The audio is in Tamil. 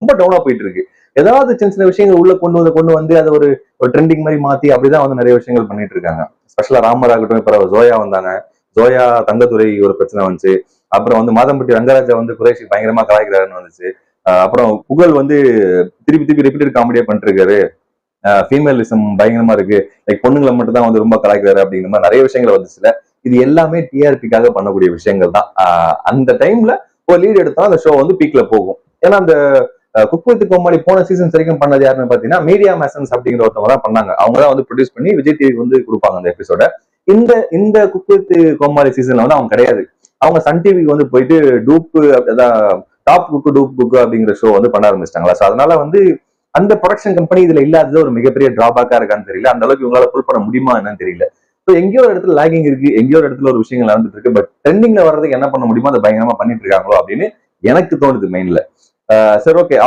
ரொம்ப டவுனா போயிட்டு இருக்கு. ஏதாவது சின்ன சின்ன விஷயங்கள் உள்ள கொண்டு வந்து அதை ஒரு ட்ரெண்டிங் மாதிரி மாத்தி அப்படிதான் வந்து நிறைய விஷயங்கள் பண்ணிட்டு இருக்காங்க. ஸ்பெஷலா ராமர் ஆகட்டும், இப்ப ஜோயா வந்தாங்க. ஜோயா தங்கத்துறை ஒரு பிரச்சனை வந்துச்சு. அப்புறம் வந்து மாதம்பட்டி ரங்கராஜா வந்து குறைஷி பயங்கரமா கலாய்க்கிறாருன்னு வந்துச்சு. அப்புறம் புகழ் வந்து திருப்பி திருப்பி ரிப்பீட்டட் காமெடியா பண்ணிட்டு இருக்காரு. ஃபீமேலிசம் பயங்கரமா இருக்கு, லைக் பொண்ணுங்களை மட்டும் தான் வந்து ரொம்ப கலாய்க்கிறாரு அப்படிங்கிற மாதிரி நிறைய விஷயங்கள் வந்துச்சுல. இது எல்லாமே டிஆர்பிக்காக பண்ணக்கூடிய விஷயங்கள் தான். அந்த டைம்ல ஒரு லீட் எடுத்தா அந்த ஷோ வந்து பீக்ல போகும். ஏன்னா அந்த குக் வித் கோமாளி போன சீசன்ஸ் வரைக்கும் பண்ணது யாருன்னு பாத்தீங்கன்னா மீடியா மேசன்ஸ் அப்படிங்கிற ஒருத்தவங்க தான் பண்ணாங்க. அவங்க தான் வந்து ப்ரொடியூஸ் பண்ணி விஜய் டிவிக்கு வந்து கொடுப்பாங்க அந்த எபிசோட. இந்த இந்த குக் வித் கோமாளி சீசன்ல வந்து அவங்க கிடையாது. அவங்க சன் டிவிக்கு வந்து போயிட்டு dupe top cook dupe cook அப்படிங்கிற ஷோ வந்து பண்ண ஆரம்பிச்சிட்டாங்களா. அதனால வந்து அந்த ப்ரொடக்ஷன் கம்பெனி இதுல இல்லாதது ஒரு மிகப்பெரிய டிராபேக்கா இருக்கான்னு தெரியல. அந்த அளவுக்கு இவங்களால புல் பண்ண முடியுமா என்னன்னு தெரியல. எங்கேயோ ஒரு இடத்துல லேகிங் இருக்கு, எங்கேயோ ஒரு இடத்துல ஒரு விஷயங்கள் நடந்துட்டு இருக்கு. பட் ட்ரெண்டிங்ல வர்றதுக்கு என்ன பண்ண முடியுமோ அதை பயங்கரமா பண்ணிட்டு இருக்காங்களோ அப்படின்னு எனக்கு தோணுது மெயின்ல. சரி, ஓகே.